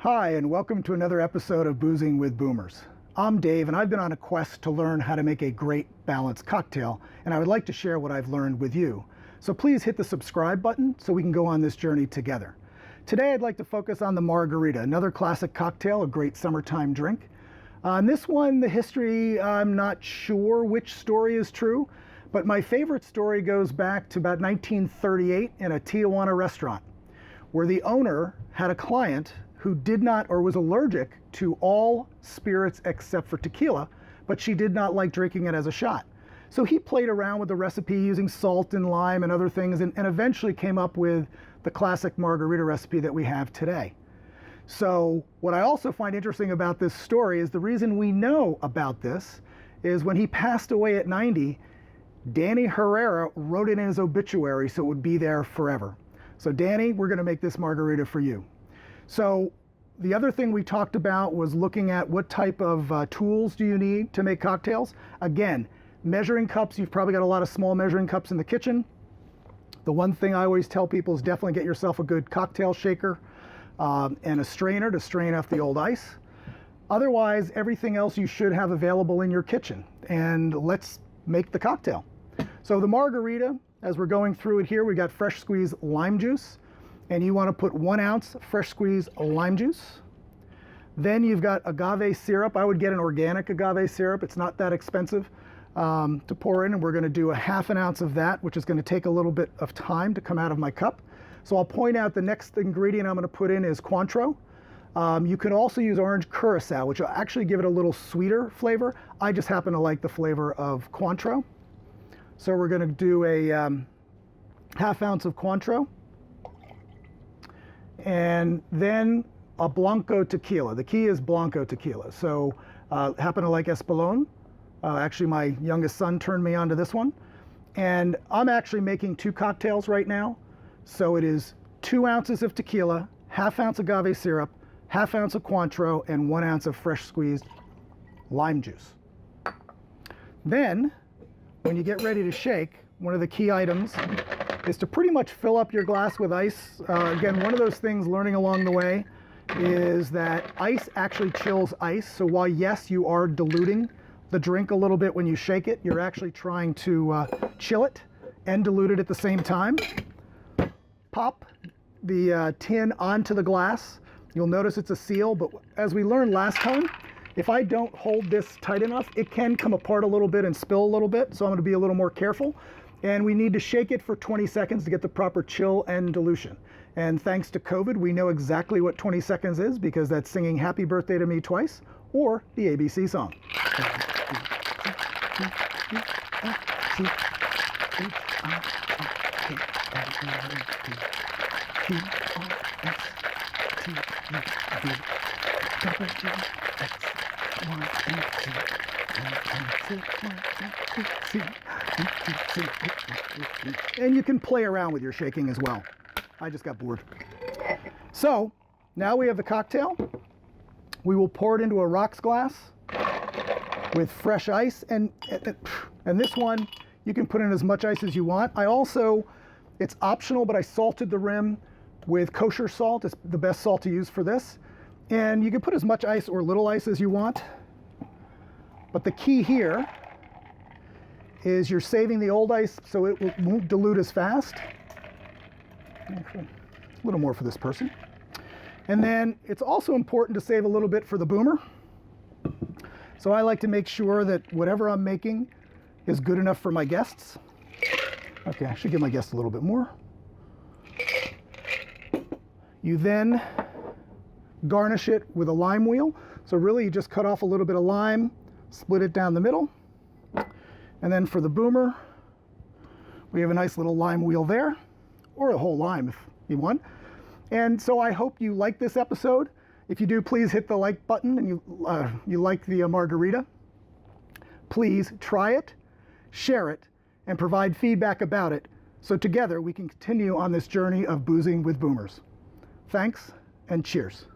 Hi, and welcome to another episode of Boozing with Boomers. I'm Dave, and I've been on a quest to learn how to make a great balanced cocktail, and I would like to share what I've learned with you. So please hit the subscribe button so we can go on this journey together. Today I'd like to focus on the Margarita, another classic cocktail, a great summertime drink. On this one, the history, I'm not sure which story is true, but my favorite story goes back to about 1938 in a Tijuana restaurant, where the owner had a client who did not or was allergic to all spirits except for tequila, but she did not like drinking it as a shot. So he played around with the recipe using salt and lime and other things and eventually came up with the classic margarita recipe that we have today. So what I also find interesting about this story is the reason we know about this is when he passed away at 90, Danny Herrera wrote it in his obituary so it would be there forever. So Danny, we're gonna make this margarita for you. So the other thing we talked about was looking at what type of tools do you need to make cocktails. Again, measuring cups, you've probably got a lot of small measuring cups in the kitchen. The one thing I always tell people is definitely get yourself a good cocktail shaker and a strainer to strain off the old ice. Otherwise, everything else you should have available in your kitchen. And let's make the cocktail. So the margarita, as we're going through it here, we got fresh squeezed lime juice. And you want to put 1 ounce fresh squeezed lime juice. Then you've got agave syrup. I would get an organic agave syrup. It's not that expensive to pour in. And we're going to do a 1/2 ounce of that, which is going to take a little bit of time to come out of my cup. So I'll point out the next ingredient I'm going to put in is Cointreau. You can also use orange curacao, which will actually give it a little sweeter flavor. I just happen to like the flavor of Cointreau. So we're going to do a 1/2 ounce of Cointreau. And then a Blanco tequila. The key is Blanco tequila. So happen to like Espolón. Actually, my youngest son turned me on to this one. And I'm actually making 2 cocktails right now. So it is 2 ounces of tequila, 1/2 ounce agave syrup, 1/2 ounce of Cointreau, and 1 ounce of fresh squeezed lime juice. Then, when you get ready to shake, one of the key items is to pretty much fill up your glass with ice. Again, one of those things learning along the way is that ice actually chills ice. So while yes, you are diluting the drink a little bit when you shake it, you're actually trying to chill it and dilute it at the same time. Pop the tin onto the glass. You'll notice it's a seal, but as we learned last time, if I don't hold this tight enough, it can come apart a little bit and spill a little bit. So I'm going to be a little more careful. And we need to shake it for 20 seconds to get the proper chill and dilution. And thanks to COVID, we know exactly what 20 seconds is because that's singing Happy Birthday to Me twice or the ABC song. And you can play around with your shaking as well. I just got bored. So now we have the cocktail. We will pour it into a rocks glass with fresh ice. And this one, you can put in as much ice as you want. It's optional, but I salted the rim with kosher salt. It's the best salt to use for this. And you can put as much ice or little ice as you want. But the key here is you're saving the old ice so it won't dilute as fast. Actually, a little more for this person. And then it's also important to save a little bit for the boomer. So I like to make sure that whatever I'm making is good enough for my guests. Okay, I should give my guests a little bit more. You then garnish it with a lime wheel. So really you just cut off a little bit of lime, split it down the middle. And then for the boomer, we have a nice little lime wheel there, or a whole lime if you want. And so I hope you like this episode. If you do, please hit the like button and you like the margarita. Please try it, share it, and provide feedback about it so together we can continue on this journey of boozing with boomers. Thanks and cheers.